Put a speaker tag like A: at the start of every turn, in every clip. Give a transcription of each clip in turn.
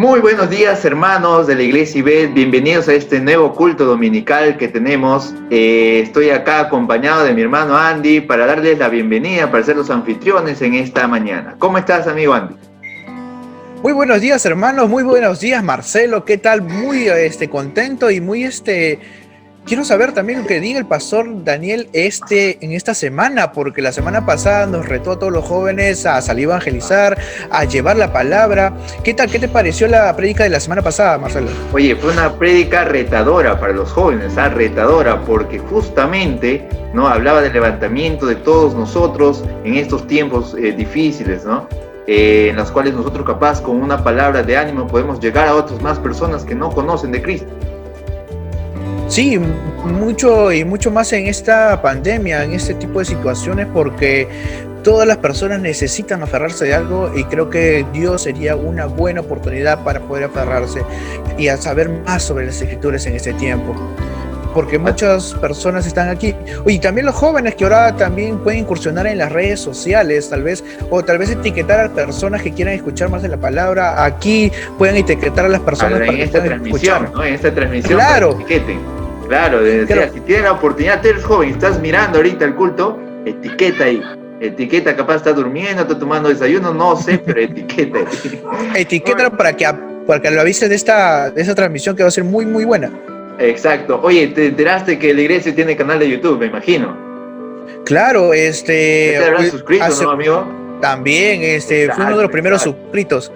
A: Muy buenos días, hermanos de la Iglesia IBET. Bienvenidos a este nuevo culto dominical que tenemos. Estoy acá acompañado de mi hermano Andy para darles la bienvenida, para ser los anfitriones en esta mañana. ¿Cómo estás, amigo Andy?
B: Muy buenos días, hermanos. Muy buenos días, Marcelo. ¿Qué tal? Muy contento y muy quiero saber también lo que diga el pastor Daniel en esta semana, porque la semana pasada nos retó a todos los jóvenes a salir a evangelizar, a llevar la palabra. ¿Qué tal? ¿Qué te pareció la prédica de la semana pasada, Marcelo?
A: Oye, fue una prédica retadora para los jóvenes, retadora, porque justamente, ¿no?, hablaba del levantamiento de todos nosotros en estos tiempos difíciles, ¿no? En las cuales nosotros capaz con una palabra de ánimo podemos llegar a otras más personas que no conocen de Cristo.
B: Sí, mucho más en esta pandemia, en este tipo de situaciones, porque todas las personas necesitan aferrarse de algo y creo que Dios sería una buena oportunidad para poder aferrarse y a saber más sobre las Escrituras en este tiempo. Porque muchas personas están aquí. Y también los jóvenes que ahora también pueden incursionar en las redes sociales, tal vez etiquetar a personas que quieran escuchar más de la palabra. Aquí pueden etiquetar a las personas
A: para que puedan escuchar, ¿no? En esta transmisión,
B: claro.
A: Etiqueten. Claro, si tienes la oportunidad, tú eres joven, estás mirando ahorita el culto, etiqueta ahí. Etiqueta, capaz está durmiendo, está tomando desayuno, no sé, pero etiqueta.
B: Etiqueta para que lo avises de esta transmisión que va a ser muy, muy buena.
A: Exacto. Oye, te enteraste que la iglesia tiene canal de YouTube, me imagino.
B: Claro,
A: ¿Te habrás suscrito, no, amigo?
B: También, fue uno de los primeros suscritos.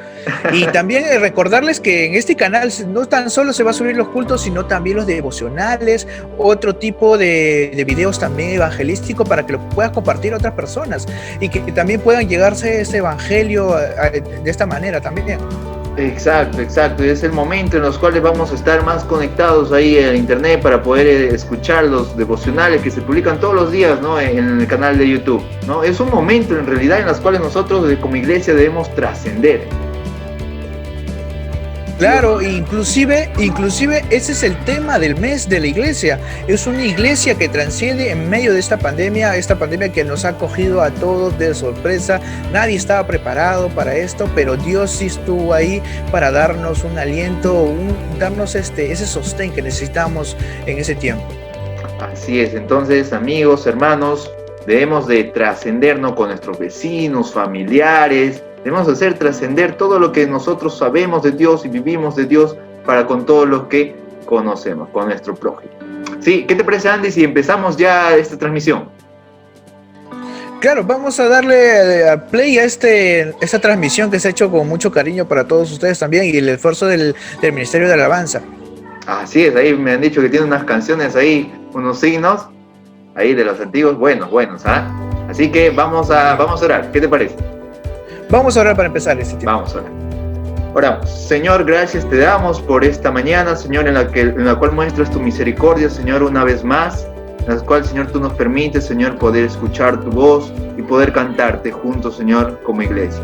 B: Y también recordarles que en este canal no tan solo se va a subir los cultos, sino también los devocionales, otro tipo de videos también evangelísticos para que lo puedas compartir a otras personas y que también puedan llegarse ese evangelio de esta manera también.
A: Exacto. Y es el momento en los cuales vamos a estar más conectados ahí en internet para poder escuchar los devocionales que se publican todos los días, ¿no?, en el canal de YouTube, ¿no? Es un momento en realidad en los cuales nosotros como iglesia debemos trascender.
B: Claro, inclusive ese es el tema del mes de la iglesia. Es una iglesia que trasciende en medio de esta pandemia que nos ha cogido a todos de sorpresa. Nadie estaba preparado para esto, pero Dios sí estuvo ahí para darnos un aliento, darnos ese sostén que necesitamos en ese tiempo.
A: Así es, entonces, amigos, hermanos, debemos de trascendernos con nuestros vecinos, familiares. Debemos hacer trascender todo lo que nosotros sabemos de Dios y vivimos de Dios para con todo lo que conocemos, con nuestro prójimo. Sí, ¿qué te parece, Andy, si empezamos ya esta transmisión?
B: Claro, vamos a darle play a esta transmisión que se ha hecho con mucho cariño para todos ustedes también y el esfuerzo del Ministerio de Alabanza.
A: Así es, ahí me han dicho que tiene unas canciones ahí, unos signos ahí de los antiguos buenos, ¿ah? Así que vamos a orar, ¿qué te parece?
B: Vamos a orar para empezar este tiempo.
A: Vamos a orar. Oramos. Señor, gracias te damos por esta mañana, Señor, en la cual muestras tu misericordia, Señor, una vez más, en la cual, Señor, tú nos permites, Señor, poder escuchar tu voz y poder cantarte juntos, Señor, como iglesia.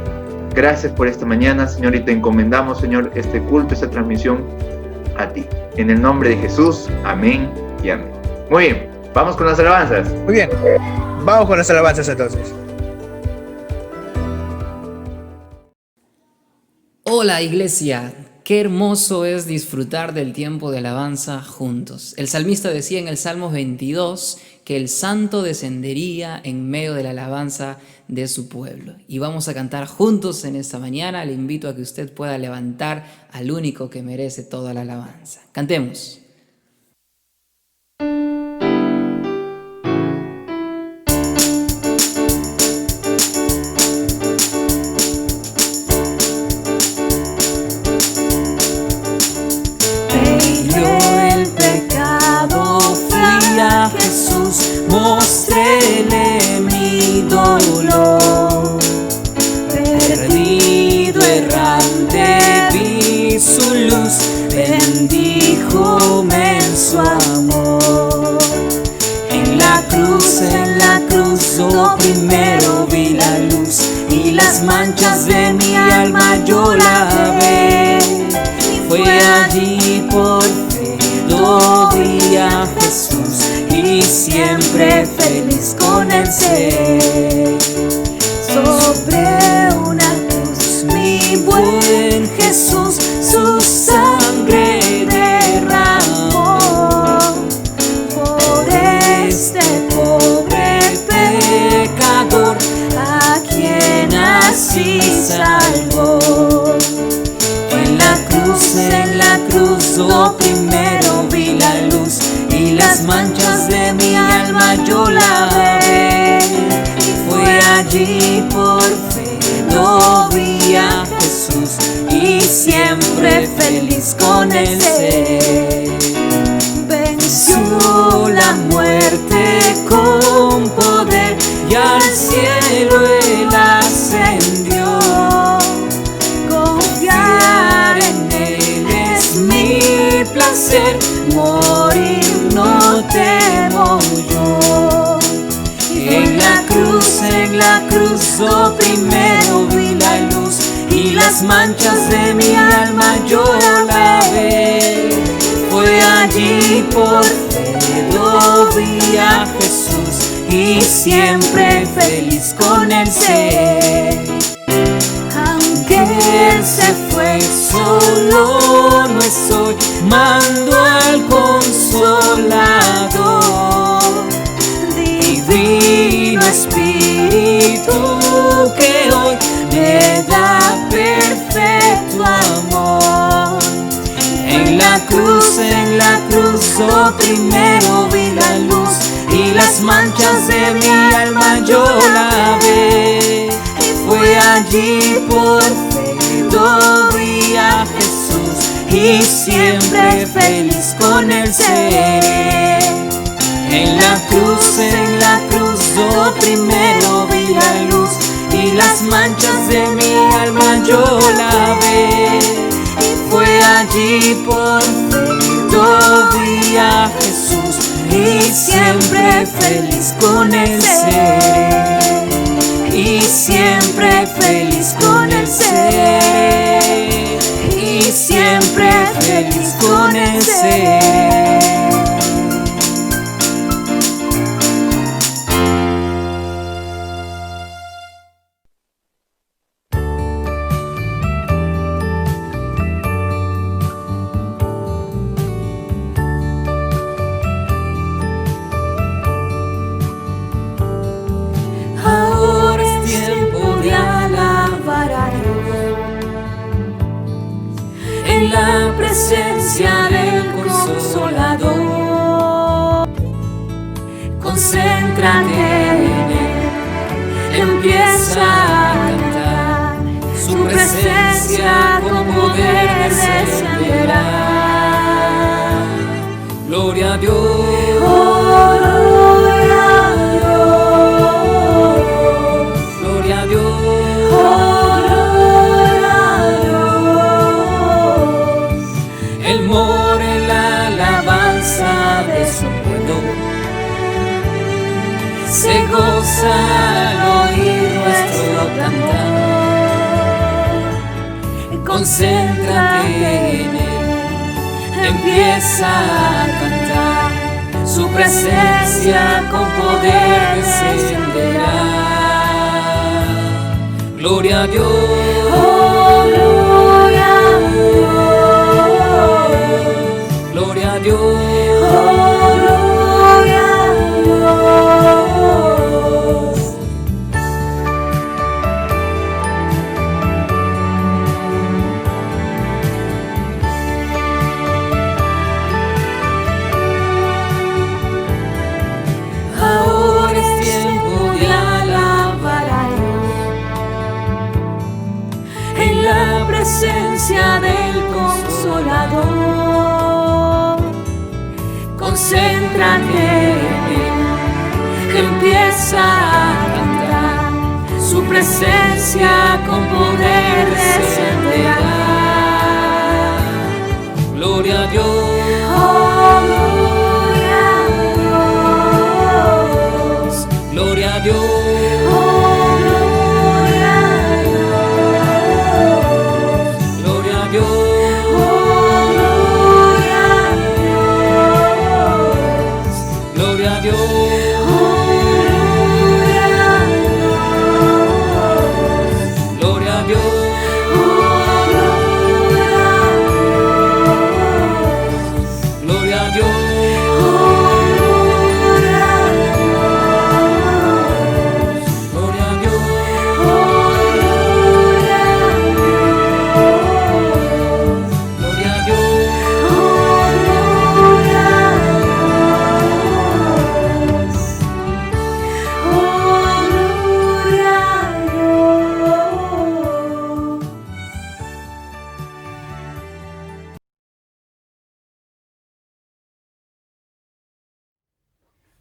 A: Gracias por esta mañana, Señor, y te encomendamos, Señor, este culto, esta transmisión a ti. En el nombre de Jesús, amén y amén. Muy bien, vamos con las alabanzas.
B: Muy bien, vamos con las alabanzas entonces.
C: Hola, iglesia, qué hermoso es disfrutar del tiempo de alabanza juntos. El salmista decía en el Salmo 22 que el santo descendería en medio de la alabanza de su pueblo. Y vamos a cantar juntos en esta mañana. Le invito a que usted pueda levantar al único que merece toda la alabanza. Cantemos.
D: Jesús, mostréle mi dolor. Perdido, errante, vi su luz, bendíjome en su amor. En la cruz, yo primero vi la luz y las manchas de mi alma yo lavé. Fue allí por fe, lo vi a Jesús y siempre feliz con él ser. Sobre una cruz, mi buen Jesús, su yo primero vi la luz y las manchas de mi alma yo lavé. Fue allí por fe, lo vi a Jesús y siempre feliz con él ser. Venció la muerte con poder y al cielo él ascendió. Confiar en él es mi placer, morir no temo yo. En la cruz, yo primero vi la luz y las manchas de mi alma yo lavé. Fue allí por fe, lo vi a Jesús y siempre feliz con él ser. Aunque él se fue, solo no estoy, mando al Consolador. Divino Espíritu que hoy me da perfecto amor. En la cruz, yo primero vi la luz y las manchas de mi alma yo lavé. Fue allí por fe, lo vi a Jesús y siempre feliz con él seré. En la cruz, yo primero vi la luz y las manchas de mi alma yo lavé. Fue allí por fe, yo vi a Jesús y siempre feliz con él seré. Y siempre feliz con él seré. Y siempre feliz con él seré. En la presencia del Consolador, concéntrate en él, empieza a cantar, su presencia con poder descenderá. Gloria a Dios, gloria a Dios, gloria a Dios. Él mora en la alabanza de su pueblo, se goza al oír nuestro cantar. Concéntrate en él, empieza a cantar, su presencia con poder descenderá. Gloria a Dios, gloria a Dios. Gloria a Dios, gloria a Dios. Ahora es tiempo de alabar a Dios en la presencia del Consolador. Concéntrate en él, empieza a cantar, su presencia con poder descenderá. Gloria a Dios, gloria a Dios, gloria a Dios.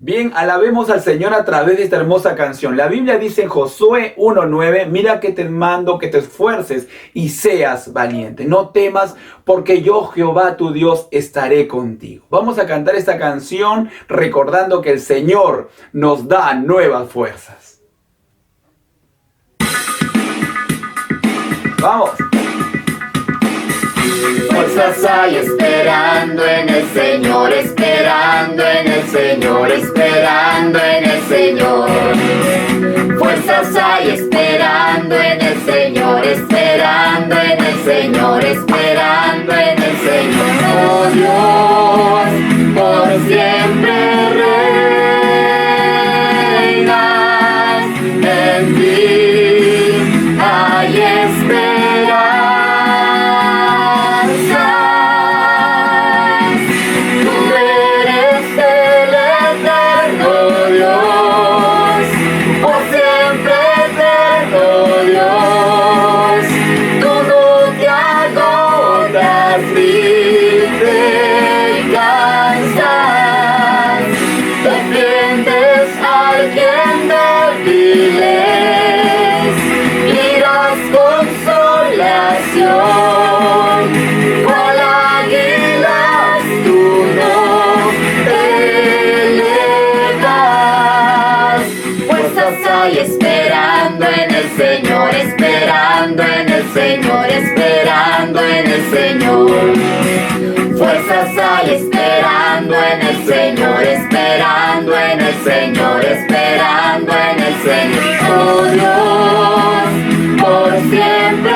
E: Bien, alabemos al Señor a través de esta hermosa canción. La Biblia dice en Josué 1:9, mira que te mando que te esfuerces y seas valiente. No temas, porque yo, Jehová tu Dios, estaré contigo. Vamos a cantar esta canción recordando que el Señor nos da nuevas fuerzas. ¡Vamos!
F: Fuerzas hay esperando en el Señor, esperando en el Señor, esperando en el Señor. Fuerzas hay esperando en el Señor, esperando en el Señor, esperando en el Señor. Oh Dios, por siempre reinas, en ti hay esperanza. Esperando en el Señor, esperando en el Señor, esperando en el Señor. Fuerzas hay esperando en el Señor, esperando en el Señor, esperando en el Señor. Oh Dios, por siempre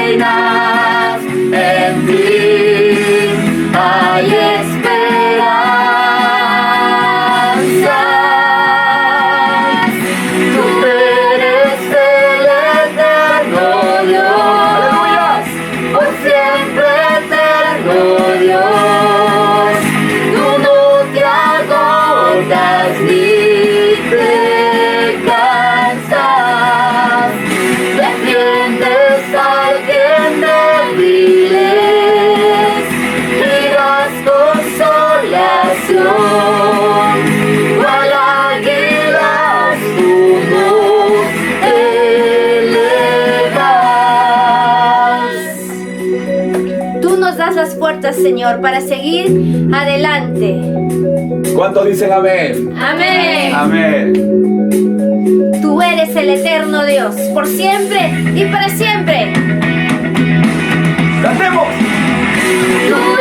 F: reinas, en ti hay esperanza.
G: Las fuerzas, Señor, para seguir adelante.
E: ¿Cuántos dicen amén?
G: Amén.
E: Amén.
G: Tú eres el eterno Dios, por siempre y para siempre.
E: ¡Cantemos!
F: Tú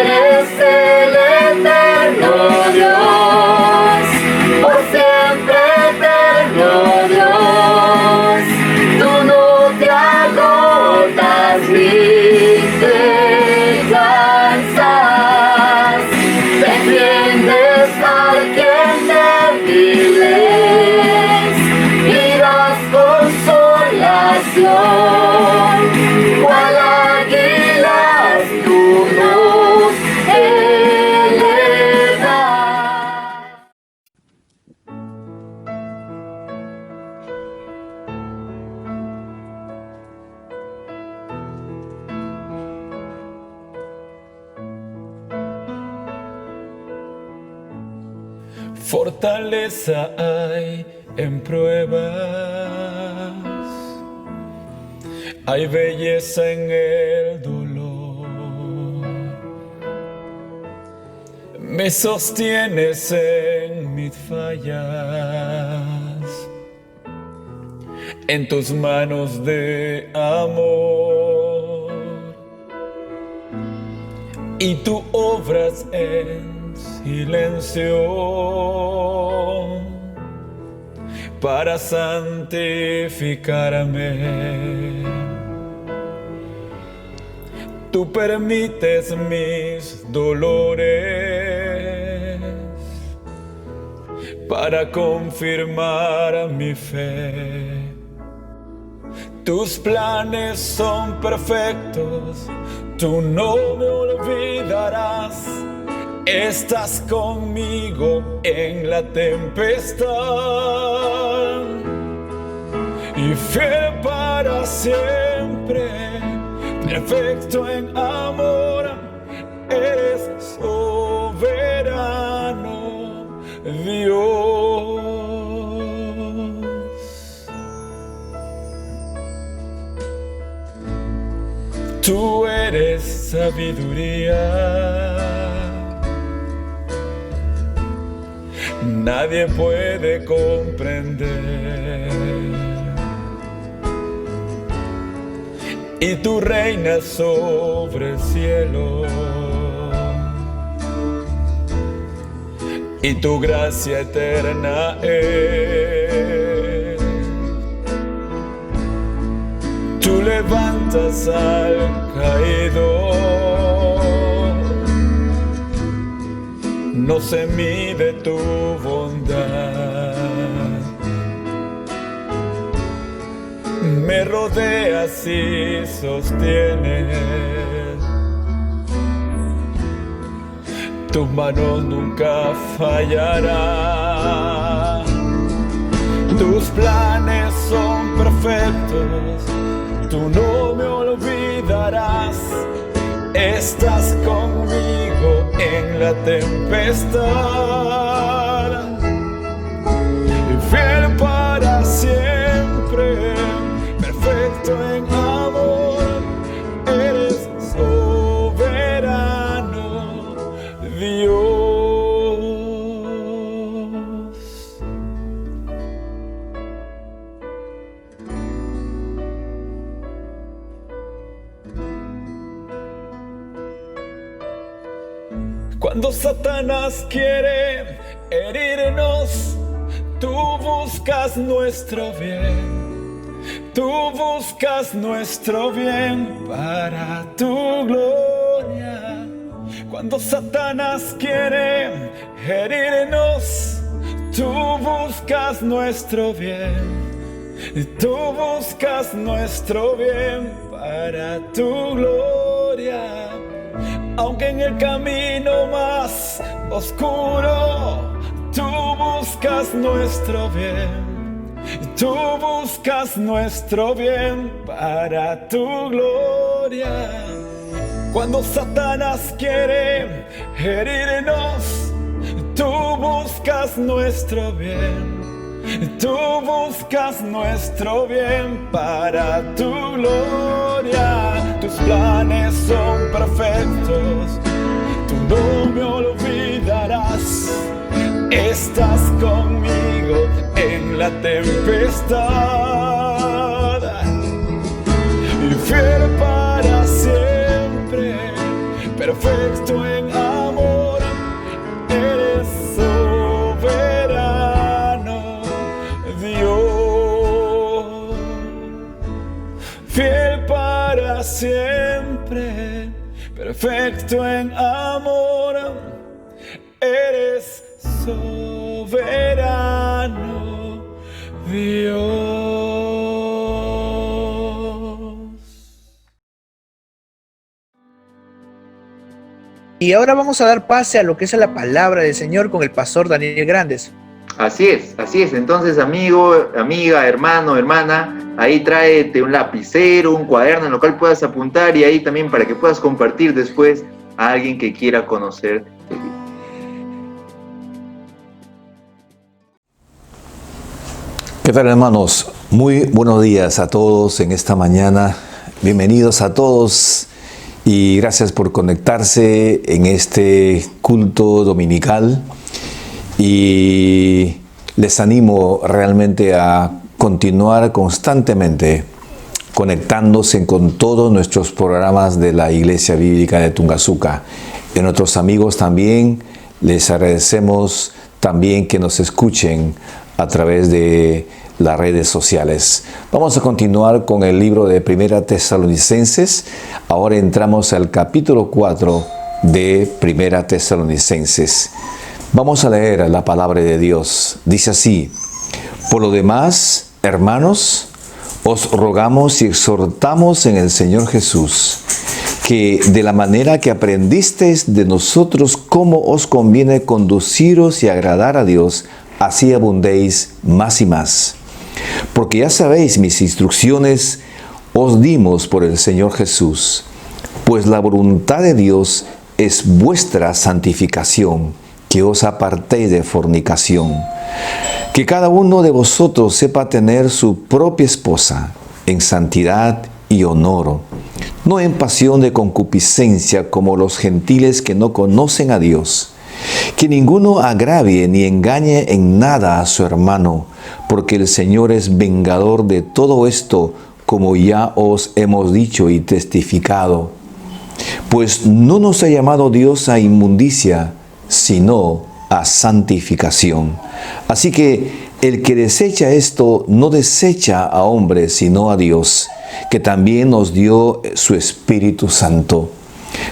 F: eres el eterno Dios, por siempre eterno Dios. Tú no te agotas ni te cansas, defiendes al quien débiles y das consolación. Cual águilas tú nos elevas.
H: Fortaleza hay en pruebas, hay belleza en el dolor. Me sostienes en mis fallas, en tus manos de amor, y tú obras en silencio para santificarme. Tú permites mis dolores para confirmar mi fe. Tus planes son perfectos, tú no me olvidarás. Estás conmigo en la tempestad y fiel para siempre, perfecto en amor, eres soberano. Tú eres sabiduría. Nadie puede comprender. Y tú reinas sobre el cielo. Y tu gracia eterna es. Tú levantas al caído. No se mide tu bondad. Me rodeas y sostienes. Tus manos nunca fallarán. Tus planes son perfectos. Tú no me olvidarás. Estás conmigo en la tempestad. Fiel para siempre. Perfecto en amor. Eres soberano, Dios. Cuando Satanás quiere herirnos, tú buscas nuestro bien. Tú buscas nuestro bien para tu gloria. Cuando Satanás quiere herirnos, tú buscas nuestro bien. Tú buscas nuestro bien para tu gloria. Aunque en el camino más oscuro, tú buscas nuestro bien. Tú buscas nuestro bien para tu gloria. Cuando Satanás quiere herirnos, tú buscas nuestro bien. Tú buscas nuestro bien para tu gloria. Tus planes son perfectos. Tú no me olvidarás. Estás conmigo en la tempestad. Y fiel para siempre. Perfecto en amor. Eres soberano, Dios. Fiel para siempre. Perfecto en amor. Eres soberano, Dios.
B: Y ahora vamos a dar pase a lo que es la palabra del Señor con el pastor Daniel Grandes.
A: Así es. Entonces, amigo, amiga, hermano, hermana, ahí tráete un lapicero, un cuaderno en lo cual puedas apuntar y ahí también para que puedas compartir después a alguien que quiera conocer de Dios.
I: ¿Qué tal, hermanos? Muy buenos días a todos en esta mañana. Bienvenidos a todos y gracias por conectarse en este culto dominical. Y les animo realmente a continuar constantemente conectándose con todos nuestros programas de la Iglesia Bíblica de Tungazuca. Y a nuestros amigos también les agradecemos también que nos escuchen a través de las redes sociales. Vamos a continuar con el libro de Primera Tesalonicenses. Ahora entramos al capítulo 4 de Primera Tesalonicenses. Vamos a leer la palabra de Dios. Dice así: por lo demás, hermanos, os rogamos y exhortamos en el Señor Jesús, que de la manera que aprendisteis de nosotros cómo os conviene conduciros y agradar a Dios, así abundéis más y más. Porque ya sabéis, mis instrucciones os dimos por el Señor Jesús, pues la voluntad de Dios es vuestra santificación, que os apartéis de fornicación. Que cada uno de vosotros sepa tener su propia esposa en santidad y honor, no en pasión de concupiscencia como los gentiles que no conocen a Dios. Que ninguno agravie ni engañe en nada a su hermano, porque el Señor es vengador de todo esto, como ya os hemos dicho y testificado. Pues no nos ha llamado Dios a inmundicia, sino a santificación. Así que el que desecha esto no desecha a hombres, sino a Dios, que también nos dio su Espíritu Santo.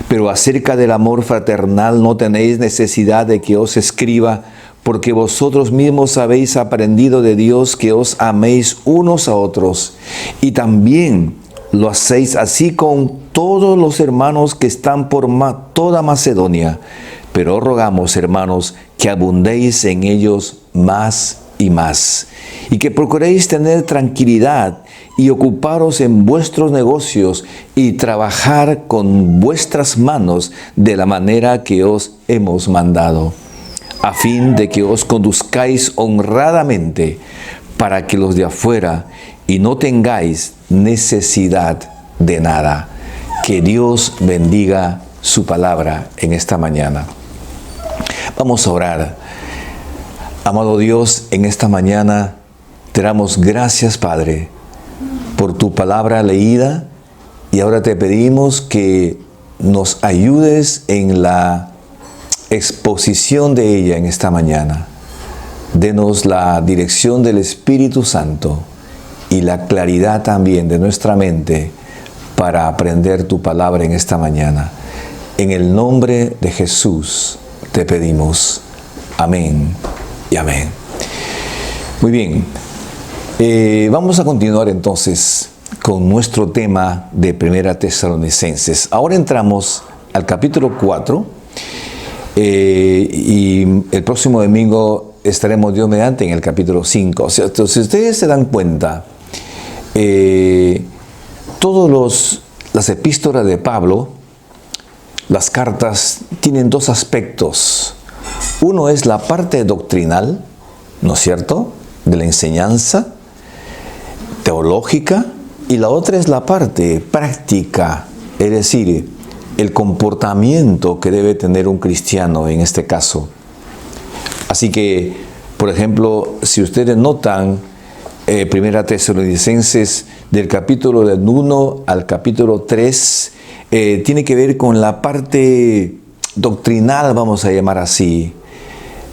I: Pero acerca del amor fraternal no tenéis necesidad de que os escriba, porque vosotros mismos habéis aprendido de Dios que os améis unos a otros, y también lo hacéis así con todos los hermanos que están por toda Macedonia. Pero rogamos, hermanos, que abundéis en ellos más y más, y que procuréis tener tranquilidad y ocuparos en vuestros negocios y trabajar con vuestras manos de la manera que os hemos mandado, a fin de que os conduzcáis honradamente para que los de afuera y no tengáis necesidad de nada. Que Dios bendiga su palabra en esta mañana. Vamos a orar. Amado Dios, en esta mañana te damos gracias, Padre, por tu palabra leída, y ahora te pedimos que nos ayudes en la exposición de ella en esta mañana. Denos la dirección del Espíritu Santo y la claridad también de nuestra mente para aprender tu palabra en esta mañana. En el nombre de Jesús te pedimos. Amén y amén. Muy bien. Vamos a continuar entonces con nuestro tema de Primera Tesalonicenses. Ahora entramos al capítulo 4 y el próximo domingo estaremos, Dios mediante, en el capítulo 5. O sea, si ustedes se dan cuenta, todas las epístolas de Pablo, las cartas, tienen dos aspectos. Uno es la parte doctrinal, ¿no es cierto?, de la enseñanza teológica, y la otra es la parte práctica, es decir, el comportamiento que debe tener un cristiano en este caso. Así que, por ejemplo, si ustedes notan, Primera Tesalonicenses, del capítulo del 1 al capítulo 3, tiene que ver con la parte doctrinal, vamos a llamar así,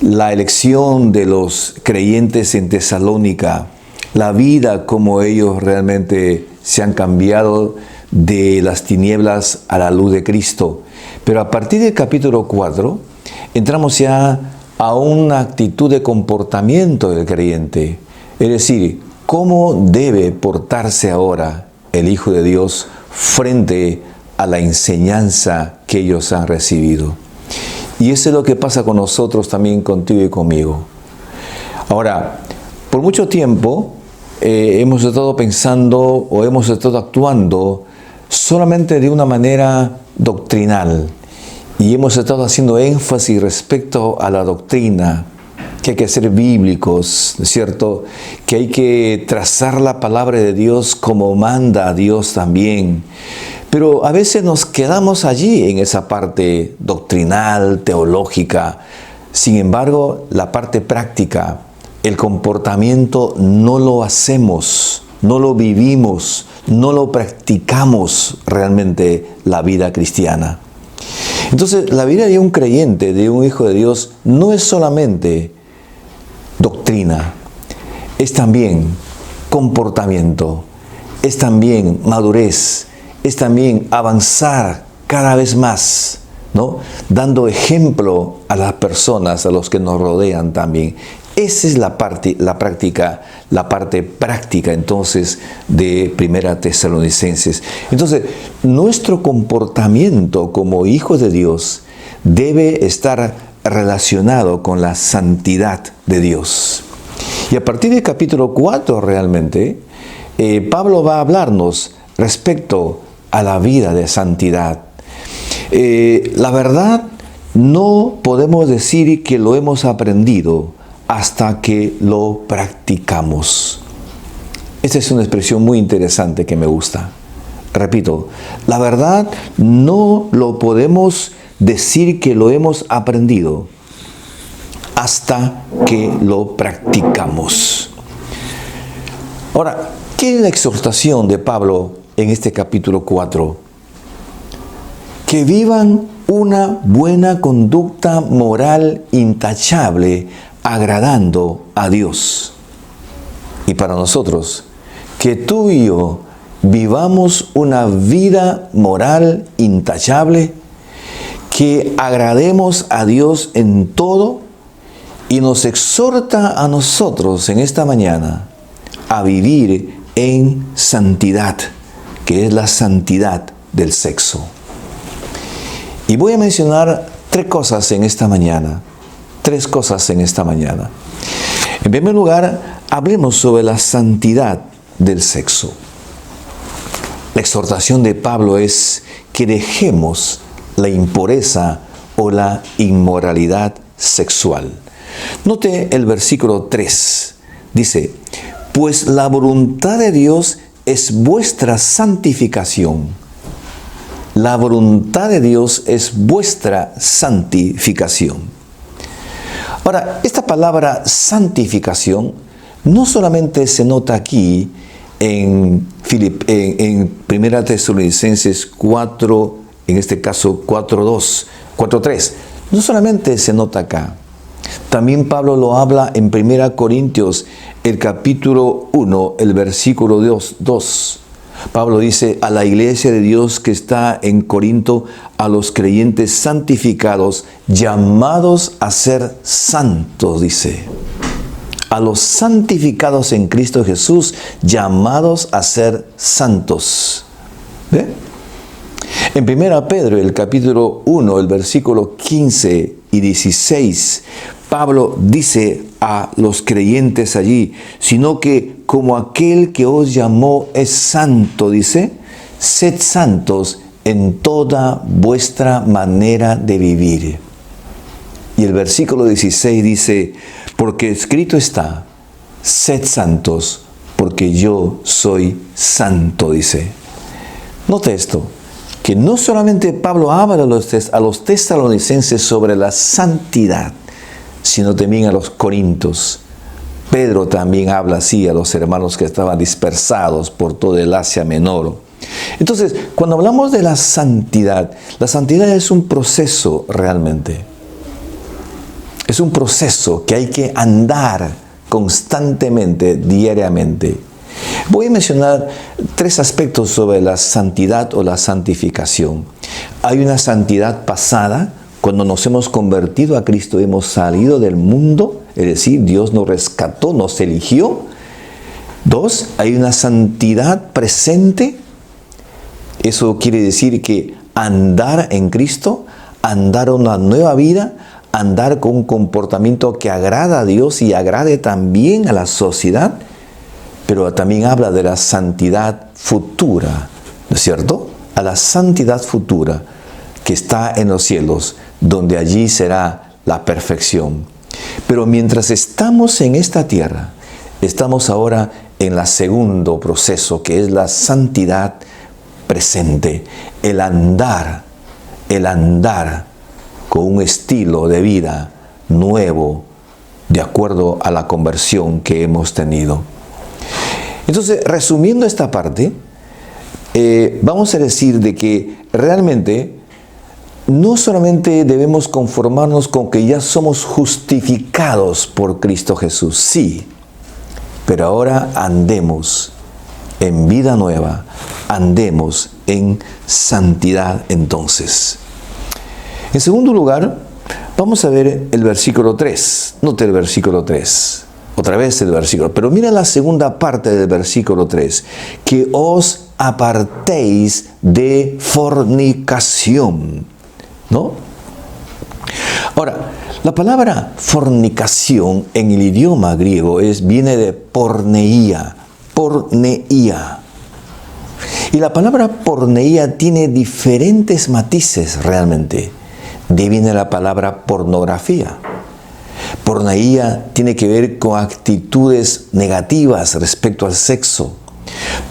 I: la elección de los creyentes en Tesalónica, la vida, como ellos realmente se han cambiado de las tinieblas a la luz de Cristo. Pero a partir del capítulo 4, entramos ya a una actitud de comportamiento del creyente. Es decir, cómo debe portarse ahora el Hijo de Dios frente a la enseñanza que ellos han recibido. Y eso es lo que pasa con nosotros también, contigo y conmigo. Ahora, por mucho tiempo hemos estado pensando o hemos estado actuando solamente de una manera doctrinal, y hemos estado haciendo énfasis respecto a la doctrina, que hay que ser bíblicos, ¿no es cierto?, que hay que trazar la palabra de Dios como manda a Dios también. Pero a veces nos quedamos allí en esa parte doctrinal, teológica. Sin embargo, la parte práctica, el comportamiento, no lo hacemos, no lo vivimos, no lo practicamos realmente la vida cristiana. Entonces, la vida de un creyente, de un hijo de Dios, no es solamente doctrina, es también comportamiento, es también madurez, es también avanzar cada vez más, ¿no?, dando ejemplo a las personas, a los que nos rodean también. Esa es la parte práctica entonces de Primera Tesalonicenses. Entonces, nuestro comportamiento como hijos de Dios debe estar relacionado con la santidad de Dios. Y a partir del capítulo 4 realmente, Pablo va a hablarnos respecto a la vida de santidad. La verdad, no podemos decir que lo hemos aprendido hasta que lo practicamos. Esta es una expresión muy interesante que me gusta. Repito, la verdad no lo podemos decir que lo hemos aprendido hasta que lo practicamos. Ahora, ¿qué es la exhortación de Pablo en este capítulo 4? Que vivan una buena conducta moral intachable, agradando a Dios. Y para nosotros, que tú y yo vivamos una vida moral intachable, que agrademos a Dios en todo, y nos exhorta a nosotros en esta mañana a vivir en santidad, que es la santidad del sexo. Y voy a mencionar tres cosas en esta mañana. En primer lugar, hablemos sobre la santidad del sexo. La exhortación de Pablo es que dejemos la impureza o la inmoralidad sexual. Note el versículo 3. Dice, pues la voluntad de Dios es vuestra santificación. La voluntad de Dios es vuestra santificación. Ahora, esta palabra santificación no solamente se nota aquí en 1 Tesalonicenses 4, en este caso 4:3. No solamente se nota acá. También Pablo lo habla en 1 Corintios, el capítulo 1, el versículo 2. Pablo dice a la iglesia de Dios que está en Corinto, a los creyentes santificados, llamados a ser santos, dice. A los santificados en Cristo Jesús, llamados a ser santos. ¿Ve? En 1 Pedro, el capítulo 1, el versículo 15 y 16, Pablo dice a los creyentes allí, sino que como aquel que os llamó es santo, dice, sed santos en toda vuestra manera de vivir. Y el versículo 16 dice, porque escrito está, sed santos, porque yo soy santo, dice. Note esto, que no solamente Pablo habla a los tesalonicenses sobre la santidad, sino también a los corintios. Pedro también habla así a los hermanos que estaban dispersados por todo el Asia Menor. Entonces, cuando hablamos de la santidad es un proceso realmente. Es un proceso que hay que andar constantemente, diariamente. Voy a mencionar tres aspectos sobre la santidad o la santificación. Hay una santidad pasada, cuando nos hemos convertido a Cristo, hemos salido del mundo, es decir, Dios nos rescató, nos eligió. 2, hay una santidad presente. Eso quiere decir que andar en Cristo, andar una nueva vida, andar con un comportamiento que agrada a Dios y agrade también a la sociedad, pero también habla de la santidad futura, ¿no es cierto? A la santidad futura que está en los cielos, donde allí será la perfección. Pero mientras estamos en esta tierra, estamos ahora en el segundo proceso, que es la santidad presente, el andar con un estilo de vida nuevo, de acuerdo a la conversión que hemos tenido. Entonces, resumiendo esta parte, vamos a decir de que realmente no solamente debemos conformarnos con que ya somos justificados por Cristo Jesús, sí, pero ahora andemos en vida nueva, andemos en santidad entonces. En segundo lugar, vamos a ver el versículo 3. Note el versículo 3. Otra vez el versículo. Pero mira la segunda parte del versículo 3. Que os apartéis de fornicación. ¿No? Ahora, la palabra fornicación en el idioma griego viene de porneia. Porneia. Y la palabra porneia tiene diferentes matices realmente. De ahí viene la palabra pornografía. Porneia tiene que ver con actitudes negativas respecto al sexo.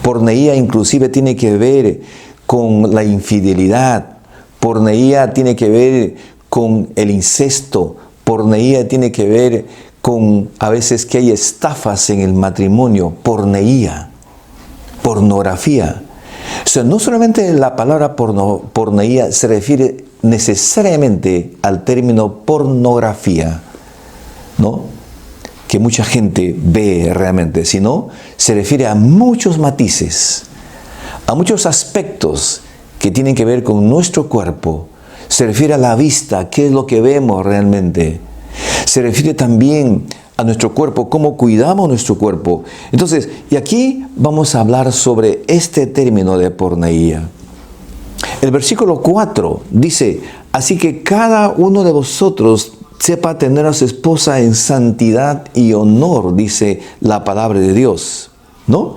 I: Porneía inclusive tiene que ver con la infidelidad. Porneía tiene que ver con el incesto. Porneía tiene que ver con a veces que hay estafas en el matrimonio. Porneía, pornografía. O sea, no solamente la palabra porneía se refiere necesariamente al término pornografía, ¿no?, que mucha gente ve realmente, sino se refiere a muchos matices, a muchos aspectos que tienen que ver con nuestro cuerpo. Se refiere a la vista, qué es lo que vemos realmente. Se refiere también a nuestro cuerpo, cómo cuidamos nuestro cuerpo. Entonces, y aquí vamos a hablar sobre este término de porneía. El versículo 4 dice: así que cada uno de vosotros sepa tener a su esposa en santidad y honor, dice la palabra de Dios, ¿no?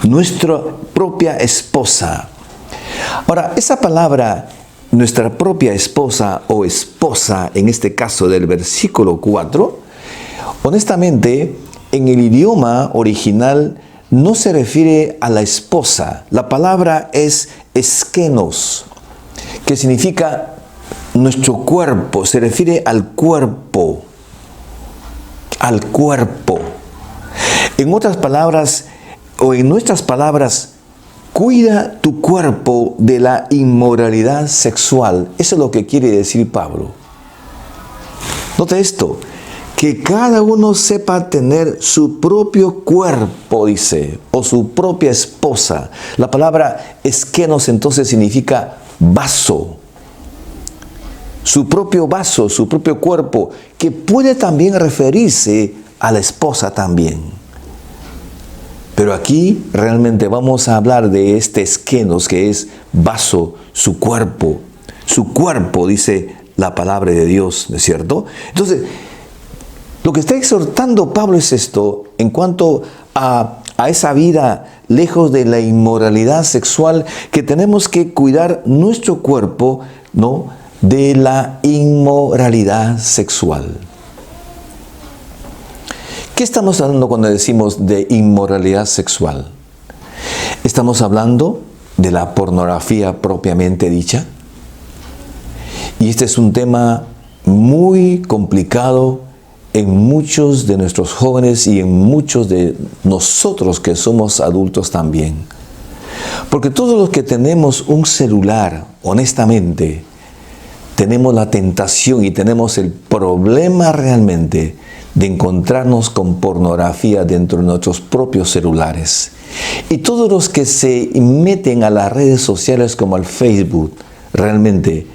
I: Nuestra propia esposa. Ahora, esa palabra, nuestra propia esposa o esposa, en este caso del versículo 4, honestamente, en el idioma original no se refiere a la esposa. La palabra es eskenos, que significa nuestro cuerpo, se refiere al cuerpo. Al cuerpo. En otras palabras, o en nuestras palabras, cuida tu cuerpo de la inmoralidad sexual. Eso es lo que quiere decir Pablo. Note esto, que cada uno sepa tener su propio cuerpo, dice, o su propia esposa. La palabra eskenos entonces significa vaso. Su propio vaso, su propio cuerpo, que puede también referirse a la esposa también. Pero aquí realmente vamos a hablar de este eskenos, que es vaso, su cuerpo. Su cuerpo, dice la palabra de Dios, ¿no es cierto? Entonces, lo que está exhortando Pablo es esto, en cuanto a esa vida lejos de la inmoralidad sexual, que tenemos que cuidar nuestro cuerpo, ¿no?, de la inmoralidad sexual. ¿Qué estamos hablando cuando decimos de inmoralidad sexual? ¿Estamos hablando de la pornografía propiamente dicha? Y este es un tema muy complicado en muchos de nuestros jóvenes y en muchos de nosotros que somos adultos también. Porque todos los que tenemos un celular, honestamente, tenemos la tentación y tenemos el problema realmente de encontrarnos con pornografía dentro de nuestros propios celulares. Y todos los que se meten a las redes sociales como al Facebook, realmente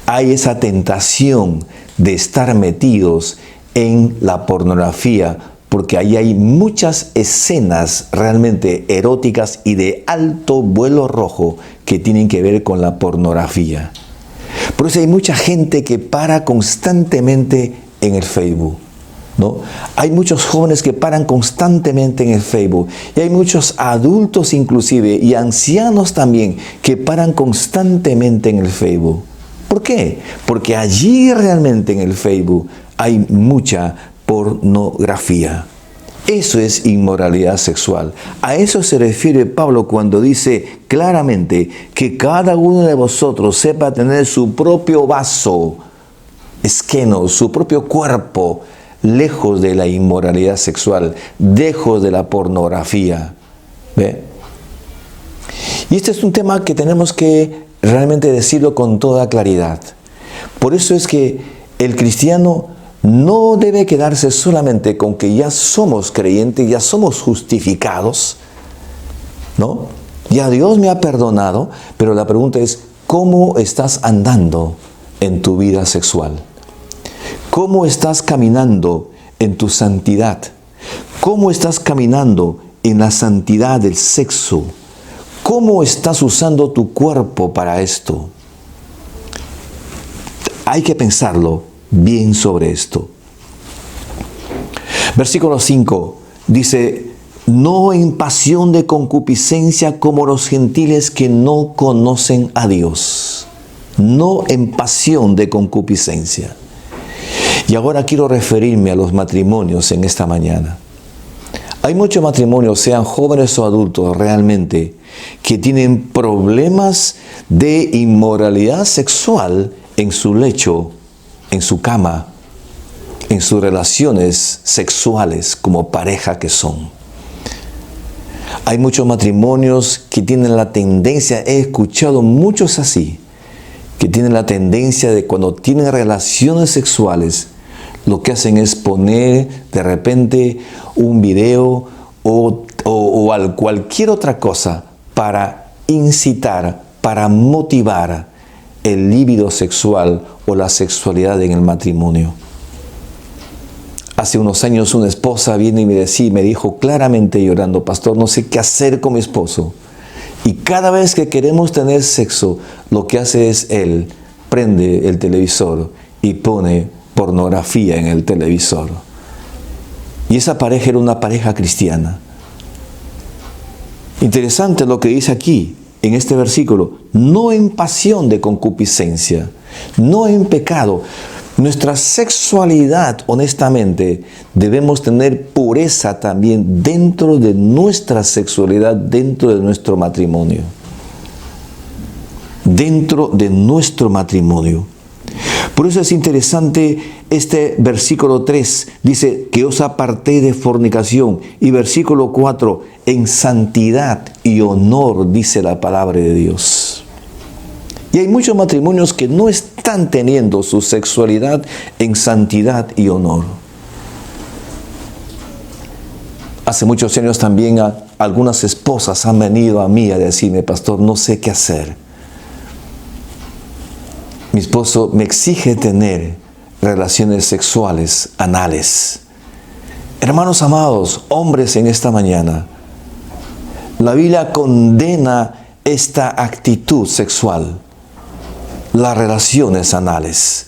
I: hay esa tentación de estar metidos en la pornografía, porque ahí hay muchas escenas realmente eróticas y de alto vuelo rojo que tienen que ver con la pornografía. Por eso hay mucha gente que para constantemente en el Facebook, ¿no? Hay muchos jóvenes que paran constantemente en el Facebook, y hay muchos adultos inclusive y ancianos también que paran constantemente en el Facebook. ¿Por qué? Porque allí realmente en el Facebook hay mucha pornografía. Eso es inmoralidad sexual. A eso se refiere Pablo cuando dice claramente que cada uno de vosotros sepa tener su propio vaso, esquenos, su propio cuerpo, lejos de la inmoralidad sexual, lejos de la pornografía. ¿Ve? Y este es un tema que tenemos que realmente decirlo con toda claridad. Por eso es que el cristiano no debe quedarse solamente con que ya somos creyentes, ya somos justificados, ¿no? Ya Dios me ha perdonado, pero la pregunta es, ¿cómo estás andando en tu vida sexual? ¿Cómo estás caminando en tu santidad? ¿Cómo estás caminando en la santidad del sexo? ¿Cómo estás usando tu cuerpo para esto? Hay que pensarlo bien sobre esto. Versículo 5 dice: no en pasión de concupiscencia como los gentiles que no conocen a Dios. No en pasión de concupiscencia. Y ahora quiero referirme a los matrimonios en esta mañana. Hay muchos matrimonios, sean jóvenes o adultos realmente, que tienen problemas de inmoralidad sexual en su lecho, en su cama, en sus relaciones sexuales como pareja que son. Hay muchos matrimonios que tienen la tendencia, he escuchado muchos así, que tienen la tendencia de cuando tienen relaciones sexuales, lo que hacen es poner de repente un video o cualquier otra cosa para incitar, para motivar el líbido sexual o la sexualidad en el matrimonio. Hace unos años una esposa viene y me dijo claramente llorando: pastor, no sé qué hacer con mi esposo. Y cada vez que queremos tener sexo, lo que hace es él prende el televisor y pone pornografía en el televisor. Y esa pareja era una pareja cristiana. Interesante lo que dice aquí, en este versículo: no en pasión de concupiscencia, no en pecado. Nuestra sexualidad, honestamente, debemos tener pureza también dentro de nuestra sexualidad, dentro de nuestro matrimonio. Dentro de nuestro matrimonio. Por eso es interesante este versículo 3, dice que os aparté de fornicación. Y versículo 4, en santidad y honor, dice la palabra de Dios. Y hay muchos matrimonios que no están teniendo su sexualidad en santidad y honor. Hace muchos años también algunas esposas han venido a mí a decirme: pastor, no sé qué hacer. Mi esposo me exige tener relaciones sexuales anales. Hermanos amados, hombres en esta mañana, la Biblia condena esta actitud sexual, las relaciones anales.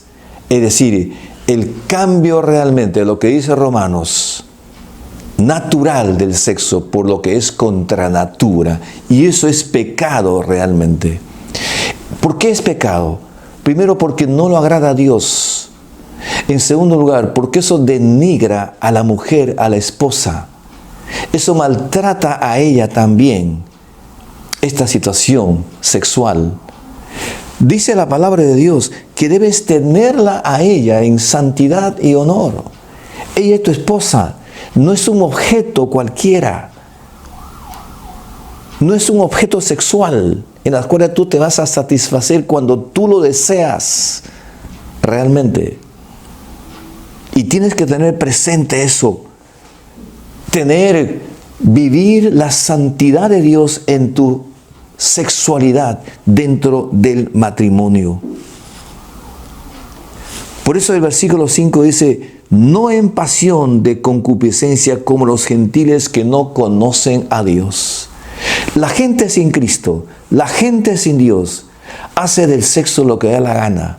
I: Es decir, el cambio realmente de lo que dice Romanos, natural del sexo por lo que es contra natura. Y eso es pecado realmente. ¿Por qué es pecado? Primero, porque no lo agrada a Dios. En segundo lugar, porque eso denigra a la mujer, a la esposa. Eso maltrata a ella también, esta situación sexual. Dice la palabra de Dios que debes tenerla a ella en santidad y honor. Ella es tu esposa, no es un objeto cualquiera. No es un objeto sexual en el cual tú te vas a satisfacer cuando tú lo deseas realmente. Y tienes que tener presente eso. Vivir la santidad de Dios en tu sexualidad dentro del matrimonio. Por eso el versículo 5 dice: no en pasión de concupiscencia como los gentiles que no conocen a Dios. La gente sin Cristo, la gente sin Dios, hace del sexo lo que da la gana.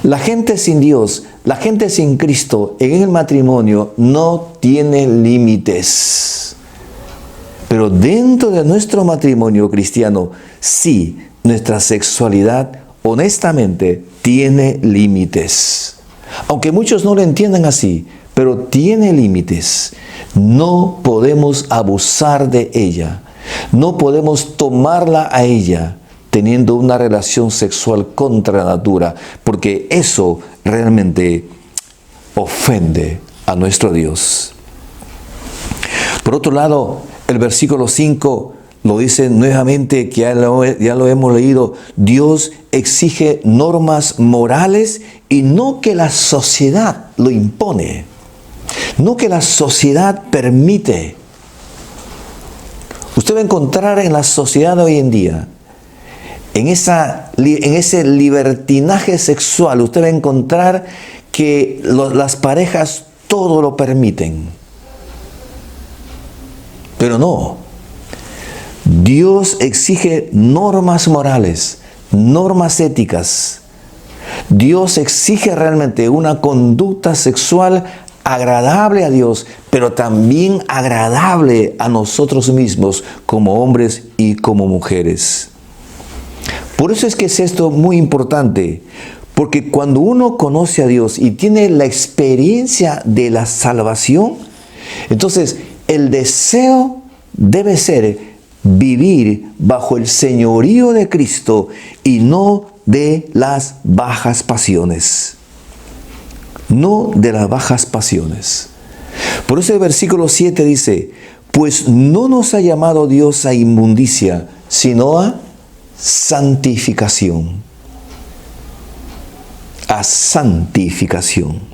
I: La gente sin Dios, la gente sin Cristo en el matrimonio no tiene límites. Pero dentro de nuestro matrimonio cristiano, sí, nuestra sexualidad honestamente tiene límites. Aunque muchos no lo entiendan así, pero tiene límites. No podemos abusar de ella. No podemos tomarla a ella teniendo una relación sexual contra natura, porque eso realmente ofende a nuestro Dios. Por otro lado, el versículo 5 lo dice nuevamente, que ya lo hemos leído: Dios exige normas morales y no que la sociedad lo impone, no que la sociedad permite. Usted va a encontrar en la sociedad de hoy en día, en ese libertinaje sexual, usted va a encontrar que las parejas todo lo permiten. Pero no. Dios exige normas morales, normas éticas. Dios exige realmente una conducta sexual agradable a Dios, pero también agradable a nosotros mismos como hombres y como mujeres. Por eso es que es esto muy importante, porque cuando uno conoce a Dios y tiene la experiencia de la salvación, entonces el deseo debe ser vivir bajo el señorío de Cristo y no de las bajas pasiones. No de las bajas pasiones. Por eso el versículo 7 dice, pues no nos ha llamado Dios a inmundicia, sino a santificación. A santificación.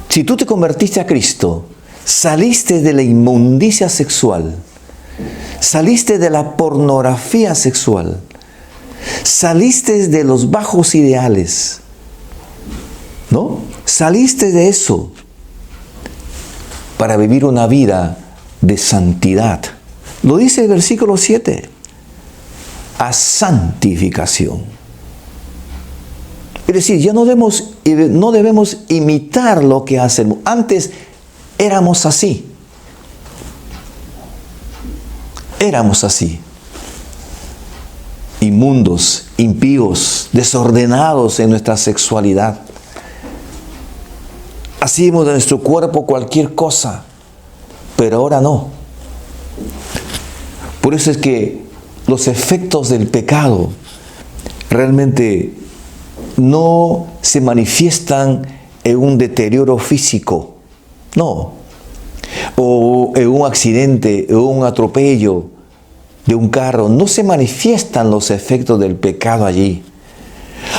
I: Si tú te convertiste a Cristo, saliste de la inmundicia sexual, saliste de la pornografía sexual, saliste de los bajos ideales, ¿no? Saliste de eso para vivir una vida de santidad. Lo dice el versículo 7, a santificación. Es decir, ya no debemos imitar lo que hacemos. Antes éramos así. Éramos así. Inmundos, impíos, desordenados en nuestra sexualidad. Hacíamos de nuestro cuerpo cualquier cosa, pero ahora no. Por eso es que los efectos del pecado realmente no se manifiestan en un deterioro físico, no, o en un accidente, o un atropello de un carro. No se manifiestan los efectos del pecado allí.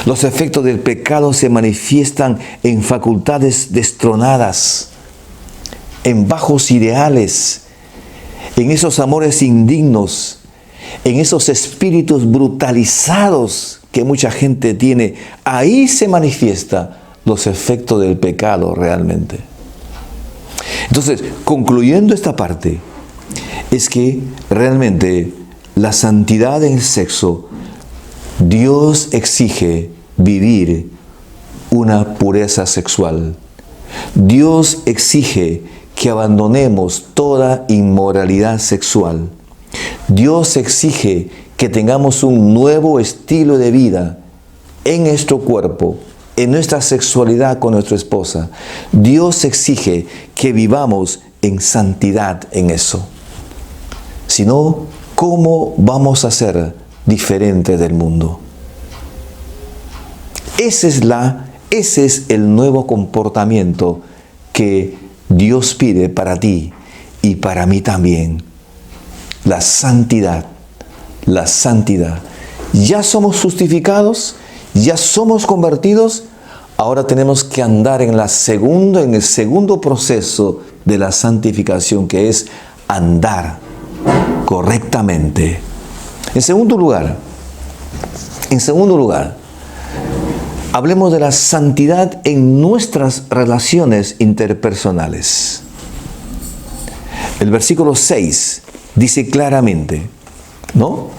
I: Los efectos del pecado se manifiestan en facultades destronadas, en bajos ideales, en esos amores indignos, en esos espíritus brutalizados que mucha gente tiene. Ahí se manifiesta los efectos del pecado realmente. Entonces, concluyendo esta parte, es que realmente la santidad en el sexo, Dios exige vivir una pureza sexual. Dios exige que abandonemos toda inmoralidad sexual. Dios exige que tengamos un nuevo estilo de vida en nuestro cuerpo, en nuestra sexualidad con nuestra esposa. Dios exige que vivamos en santidad en eso. Si no, ¿cómo vamos a ser diferentes del mundo? Ese es el nuevo comportamiento que Dios pide para ti y para mí también. La santidad. La santidad. Ya somos justificados, ya somos convertidos, ahora tenemos que andar en el segundo proceso de la santificación, que es andar correctamente. En segundo lugar, hablemos de la santidad en nuestras relaciones interpersonales. El versículo 6 dice claramente, ¿no?,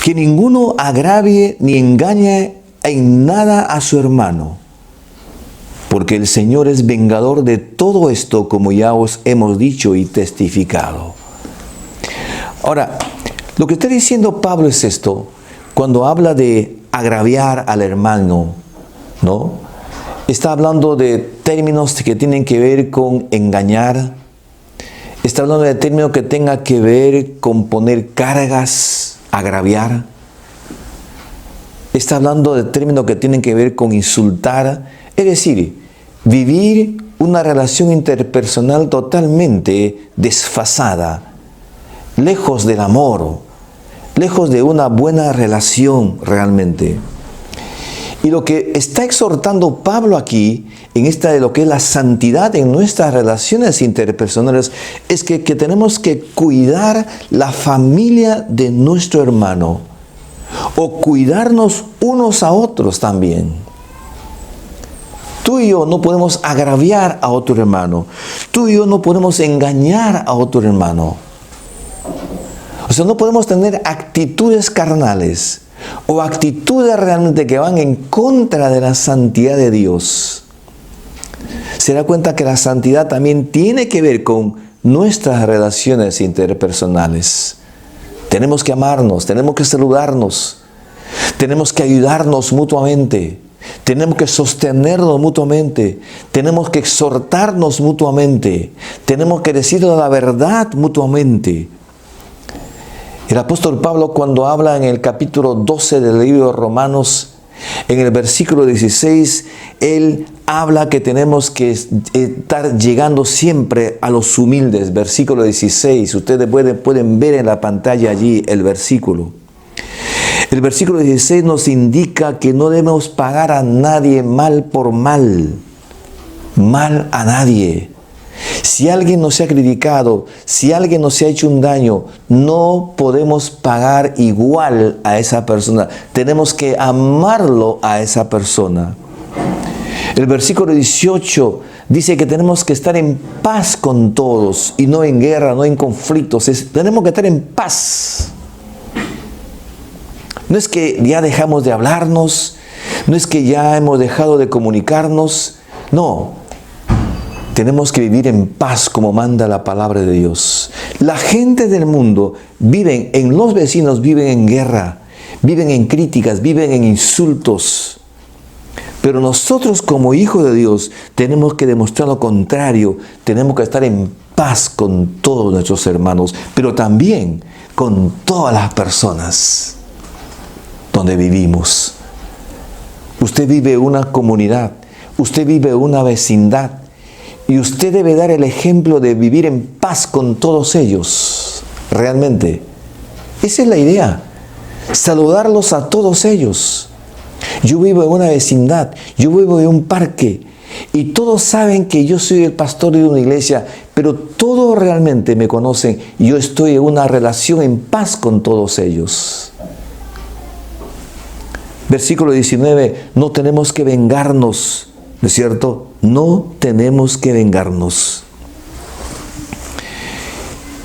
I: que ninguno agravie ni engañe en nada a su hermano, porque el Señor es vengador de todo esto, como ya os hemos dicho y testificado. Ahora, lo que está diciendo Pablo es esto, cuando habla de agraviar al hermano, ¿no? Está hablando de términos que tienen que ver con engañar. Está hablando de términos que tengan que ver con poner cargas, agraviar. Está hablando de términos que tienen que ver con insultar. Es decir, vivir una relación interpersonal totalmente desfasada, lejos del amor, lejos de una buena relación realmente. Y lo que está exhortando Pablo aquí, en esta de lo que es la santidad en nuestras relaciones interpersonales, es que tenemos que cuidar la familia de nuestro hermano, o cuidarnos unos a otros también. Tú y yo no podemos agraviar a otro hermano. Tú y yo no podemos engañar a otro hermano. O sea, no podemos tener actitudes carnales o actitudes realmente que van en contra de la santidad de Dios. Se da cuenta que la santidad también tiene que ver con nuestras relaciones interpersonales. Tenemos que amarnos, tenemos que saludarnos, tenemos que ayudarnos mutuamente, Tenemos que sostenernos mutuamente, tenemos que exhortarnos mutuamente, tenemos que decirnos la verdad mutuamente. El apóstol Pablo, cuando habla en el capítulo 12 del libro de Romanos, en el versículo 16, él habla que tenemos que estar llegando siempre a los humildes. Versículo 16, ustedes pueden ver en la pantalla allí el versículo. El versículo 16 nos indica que no debemos pagar a nadie mal por mal. Mal a nadie. Si alguien nos ha criticado, si alguien nos ha hecho un daño, no podemos pagar igual a esa persona. Tenemos que amarlo a esa persona. El versículo 18 dice que tenemos que estar en paz con todos y no en guerra, no en conflictos. Tenemos que estar en paz. No es que ya dejamos de hablarnos, no es que ya hemos dejado de comunicarnos, no. Tenemos que vivir en paz como manda la palabra de Dios. La gente del mundo los vecinos viven en guerra, viven en críticas, viven en insultos. Pero nosotros como hijos de Dios tenemos que demostrar lo contrario, tenemos que estar en paz con todos nuestros hermanos, pero también con todas las personas donde vivimos. Usted vive en una comunidad, usted vive en una vecindad y usted debe dar el ejemplo de vivir en paz con todos ellos. Realmente, esa es la idea, saludarlos a todos ellos. Yo vivo en una vecindad, yo vivo en un parque y todos saben que yo soy el pastor de una iglesia, pero todos realmente me conocen y yo estoy en una relación en paz con todos ellos. Versículo 19, no tenemos que vengarnos, ¿no es cierto? No tenemos que vengarnos.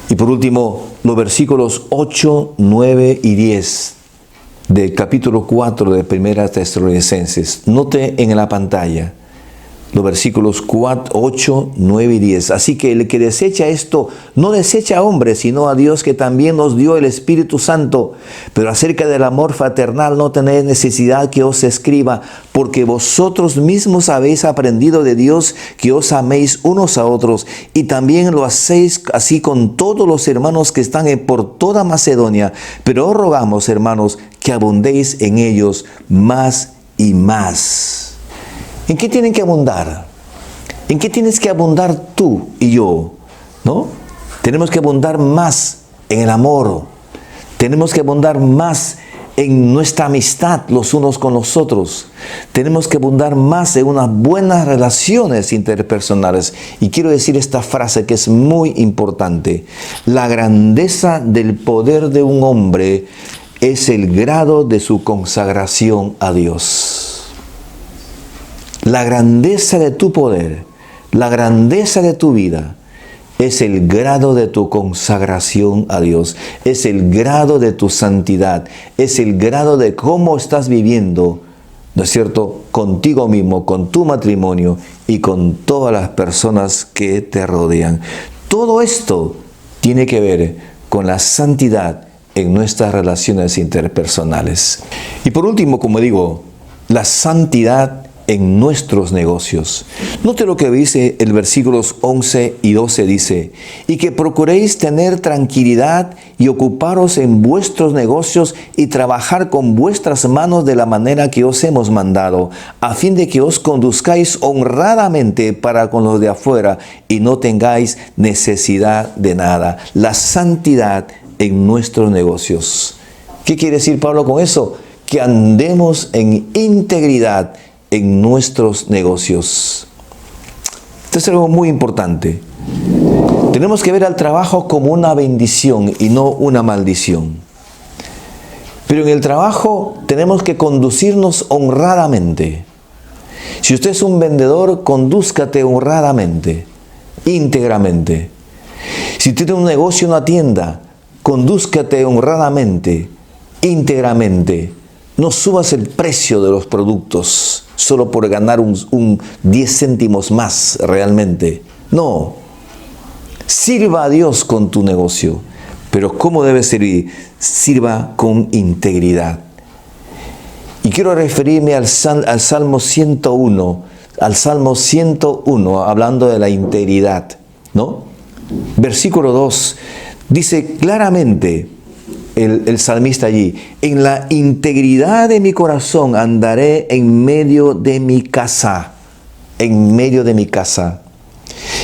I: Y por último, los versículos 8, 9 y 10 del capítulo 4 de Primera Tesalonicenses. Note en la pantalla los versículos 8, 9 y 10. Así que el que desecha esto, no desecha a hombres, sino a Dios, que también nos dio el Espíritu Santo. Pero acerca del amor fraternal no tenéis necesidad que os escriba, porque vosotros mismos habéis aprendido de Dios que os améis unos a otros, y también lo hacéis así con todos los hermanos que están por toda Macedonia. Pero os rogamos, hermanos, que abundéis en ellos más y más. ¿En qué tienen que abundar? ¿En qué tienes que abundar tú y yo? ¿No? Tenemos que abundar más en el amor. Tenemos que abundar más en nuestra amistad los unos con los otros. Tenemos que abundar más en unas buenas relaciones interpersonales. Y quiero decir esta frase que es muy importante. La grandeza del poder de un hombre es el grado de su consagración a Dios. La grandeza de tu poder, la grandeza de tu vida, es el grado de tu consagración a Dios, es el grado de tu santidad, es el grado de cómo estás viviendo, ¿no es cierto?, contigo mismo, con tu matrimonio y con todas las personas que te rodean. Todo esto tiene que ver con la santidad en nuestras relaciones interpersonales. Y por último, como digo, la santidad en nuestros negocios. Note lo que dice el versículos 11 y 12, dice, y que procuréis tener tranquilidad y ocuparos en vuestros negocios y trabajar con vuestras manos de la manera que os hemos mandado, a fin de que os conduzcáis honradamente para con los de afuera y no tengáis necesidad de nada. La santidad en nuestros negocios. ¿Qué quiere decir Pablo con eso? Que andemos en integridad en nuestros negocios. Esto es algo muy importante. Tenemos que ver al trabajo como una bendición y no una maldición. Pero en el trabajo tenemos que conducirnos honradamente. Si usted es un vendedor, condúzcate honradamente, íntegramente. Si usted tiene un negocio, una tienda, condúzcate honradamente, íntegramente. No subas el precio de los productos solo por ganar un 10 céntimos más realmente. No. Sirva a Dios con tu negocio. Pero ¿cómo debe servir? Sirva con integridad. Y quiero referirme al Salmo 101, hablando de la integridad, ¿no? Versículo 2, dice claramente el salmista allí: en la integridad de mi corazón andaré en medio de mi casa, en medio de mi casa.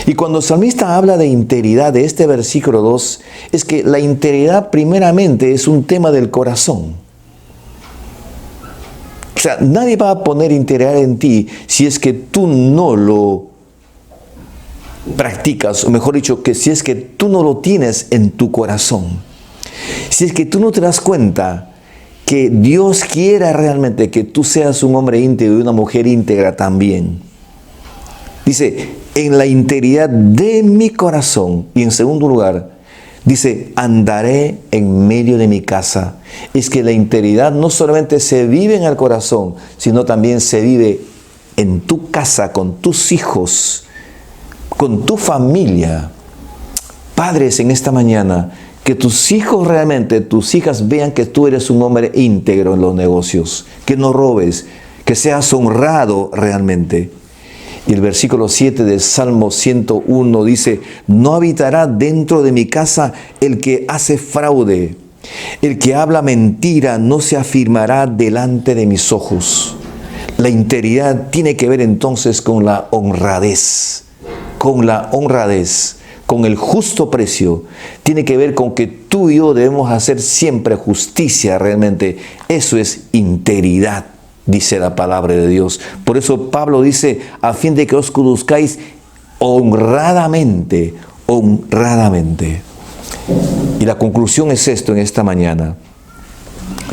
I: Y cuando el salmista habla de integridad, de este versículo 2, es que la integridad primeramente es un tema del corazón. O sea, nadie va a poner integridad en ti si es que tú no lo practicas, o mejor dicho, que si es que tú no lo tienes en tu corazón. Si es que tú no te das cuenta que Dios quiera realmente que tú seas un hombre íntegro y una mujer íntegra también. Dice, en la integridad de mi corazón. Y en segundo lugar, dice, andaré en medio de mi casa. Es que la integridad no solamente se vive en el corazón, sino también se vive en tu casa, con tus hijos, con tu familia. Padres, en esta mañana, que tus hijos realmente, tus hijas vean que tú eres un hombre íntegro en los negocios, que no robes, que seas honrado realmente. Y el versículo 7 del Salmo 101 dice, no habitará dentro de mi casa el que hace fraude, el que habla mentira no se afirmará delante de mis ojos. La integridad tiene que ver entonces con la honradez, con el justo precio. Tiene que ver con que tú y yo debemos hacer siempre justicia realmente. Eso es integridad, dice la palabra de Dios. Por eso Pablo dice, a fin de que os conduzcáis honradamente. Y la conclusión es esto en esta mañana.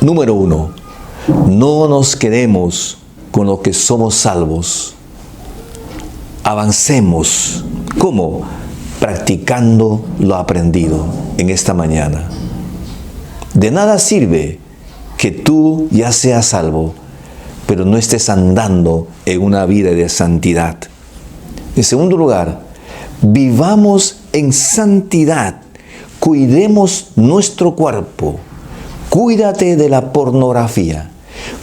I: Número 1, no nos quedemos con lo que somos salvos. Avancemos. ¿Cómo? Practicando lo aprendido en esta mañana. De nada sirve que tú ya seas salvo, pero no estés andando en una vida de santidad. En segundo lugar, vivamos en santidad. Cuidemos nuestro cuerpo. Cuídate de la pornografía.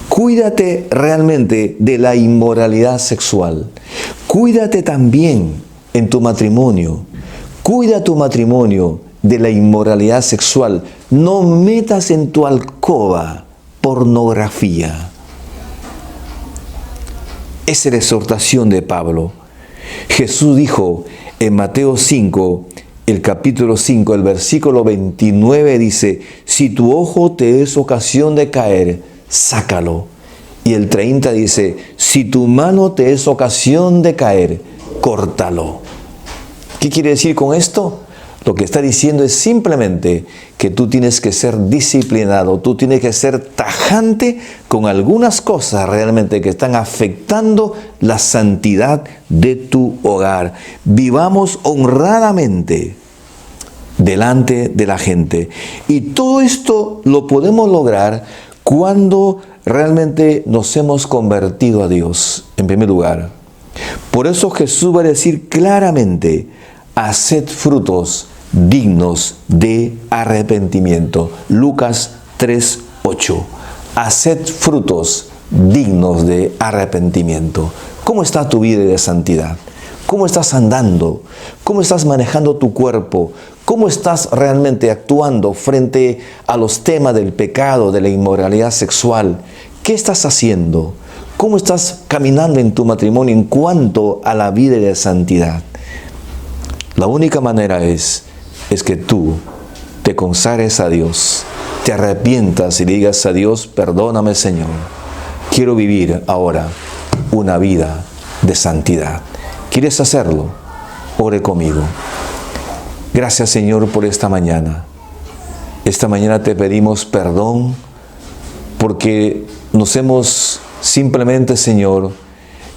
I: Cuídate realmente de la inmoralidad sexual. Cuídate también en tu matrimonio. Cuida tu matrimonio de la inmoralidad sexual. No metas en tu alcoba pornografía. Esa es la exhortación de Pablo. Jesús dijo en Mateo 5, el capítulo 5, el versículo 29 dice, si tu ojo te es ocasión de caer, sácalo. Y el 30 dice, si tu mano te es ocasión de caer, córtalo. ¿Qué quiere decir con esto? Lo que está diciendo es simplemente que tú tienes que ser disciplinado, tú tienes que ser tajante con algunas cosas realmente que están afectando la santidad de tu hogar. Vivamos honradamente delante de la gente. Y todo esto lo podemos lograr cuando realmente nos hemos convertido a Dios, en primer lugar. Por eso Jesús va a decir claramente, haced frutos dignos de arrepentimiento. Lucas 3:8. Haced frutos dignos de arrepentimiento. ¿Cómo está tu vida de santidad? ¿Cómo estás andando? ¿Cómo estás manejando tu cuerpo? ¿Cómo estás realmente actuando frente a los temas del pecado, de la inmoralidad sexual? ¿Qué estás haciendo? ¿Cómo estás caminando en tu matrimonio en cuanto a la vida de santidad? La única manera es que tú te consagres a Dios, te arrepientas y digas a Dios, perdóname Señor, quiero vivir ahora una vida de santidad. ¿Quieres hacerlo? Ore conmigo. Gracias Señor por esta mañana. Esta mañana te pedimos perdón porque nos hemos simplemente, Señor,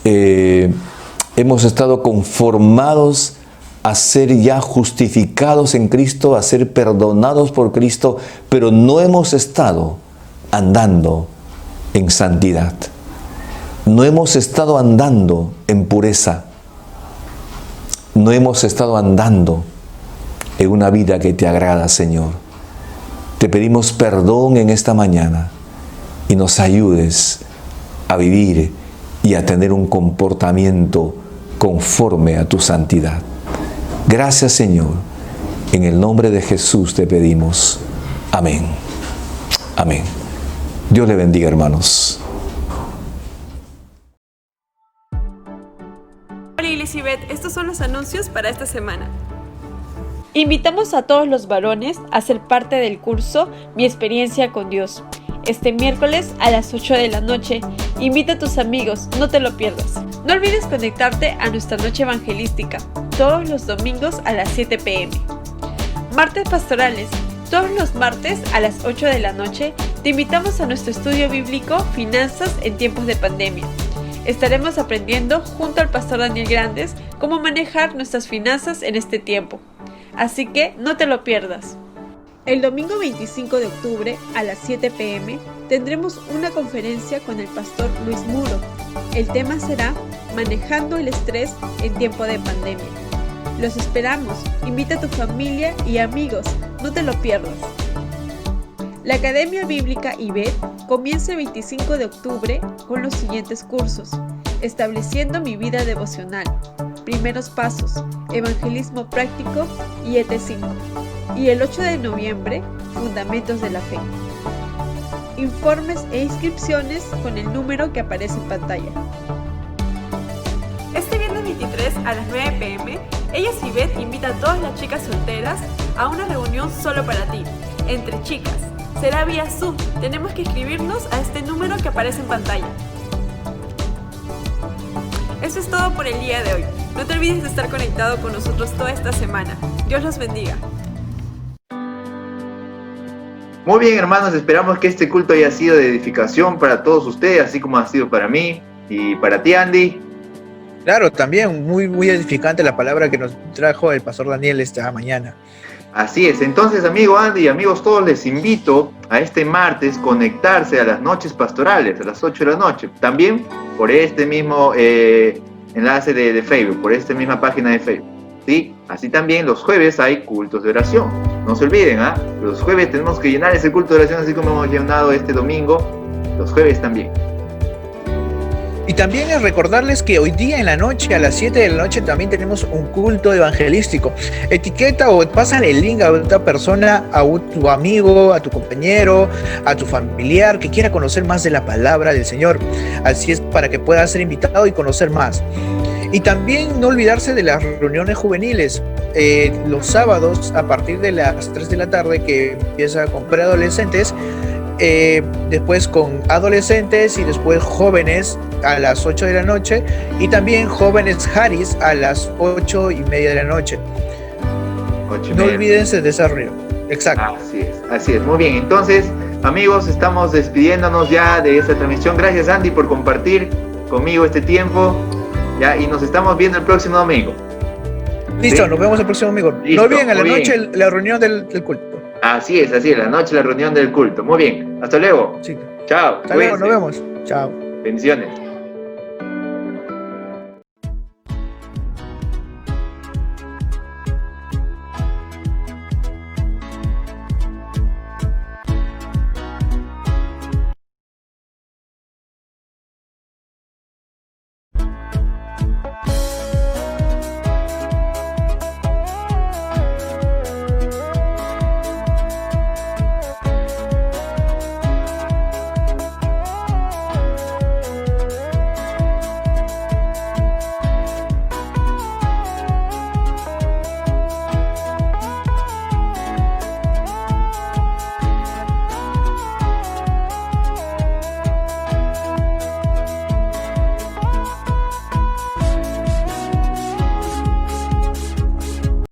I: hemos estado conformados a ser ya justificados en Cristo, a ser perdonados por Cristo, pero no hemos estado andando en santidad. No hemos estado andando en pureza. No hemos estado andando en una vida que te agrada, Señor. Te pedimos perdón en esta mañana y nos ayudes a vivir y a tener un comportamiento conforme a tu santidad. Gracias, Señor. En el nombre de Jesús te pedimos. Amén. Amén. Dios le bendiga, hermanos.
J: Hola Iglesia Ibet, estos son los anuncios para esta semana.
K: Invitamos a todos los varones a ser parte del curso Mi experiencia con Dios. Este miércoles a las 8 de la noche. Invita a tus amigos, no te lo pierdas. No olvides conectarte a nuestra noche evangelística, todos los domingos a las 7 p.m. Martes pastorales. Todos los martes a las 8 de la noche te invitamos a nuestro estudio bíblico Finanzas en tiempos de pandemia. Estaremos aprendiendo junto al pastor Daniel Grandes cómo manejar nuestras finanzas en este tiempo. Así que no te lo pierdas. El domingo 25 de octubre a las 7 p.m. tendremos una conferencia con el pastor Luis Muro. El tema será Manejando el estrés en tiempo de pandemia. Los esperamos. Invita a tu familia y amigos. No te lo pierdas. La Academia Bíblica IBET comienza el 25 de octubre con los siguientes cursos: Estableciendo mi vida devocional, Primeros pasos, Evangelismo práctico y ET5. Y el 8 de noviembre, Fundamentos de la fe. Informes e inscripciones con el número que aparece en pantalla.
J: Este viernes 23 a las 9 p.m, Ellas Ibet invita a todas las chicas solteras a una reunión solo para ti, entre chicas. Será vía Zoom. Tenemos que escribirnos a este número que aparece en pantalla. Eso es todo por el día de hoy. No te olvides de estar conectado con nosotros toda esta semana. Dios los bendiga.
A: Muy bien, hermanos, esperamos que este culto haya sido de edificación para todos ustedes, así como ha sido para mí y para ti, Andy.
B: Claro, también muy edificante la palabra que nos trajo el pastor Daniel esta mañana.
A: Así es. Entonces, amigo Andy y amigos todos, les invito a este martes conectarse a las noches pastorales, a las 8 de la noche. También por este mismo enlace de Facebook, por esta misma página de Facebook. ¿Sí? Así también los jueves hay cultos de oración. No se olviden, los jueves tenemos que llenar ese culto de oración, así como hemos llenado este domingo, los jueves también.
B: Y también es recordarles que hoy día en la noche, a las 7 de la noche, también tenemos un culto evangelístico. Etiqueta o pásale el link a otra persona, a tu amigo, a tu compañero, a tu familiar que quiera conocer más de la palabra del Señor. Así es, para que pueda ser invitado y conocer más. Y también no olvidarse de las reuniones juveniles. Los sábados, a partir de las 3 de la tarde, que empieza con preadolescentes, después con adolescentes y después jóvenes a las 8 de la noche, y también jóvenes Haris a las 8:30 de la noche. No olvídense de esa reunión. Exacto.
A: Así es. Muy bien, entonces, amigos, estamos despidiéndonos ya de esta transmisión. Gracias, Andy, por compartir conmigo este tiempo. Ya, y nos estamos viendo el próximo domingo.
B: Listo,
A: ¿sí?
B: Nos vemos el próximo domingo.
A: Listo,
B: no olviden a la noche
A: bien.
B: la reunión del culto.
A: Así es, la noche la reunión del culto. Muy bien, hasta luego.
B: Sí.
A: Chao.
B: Hasta luego, nos vemos. Chao.
A: Bendiciones.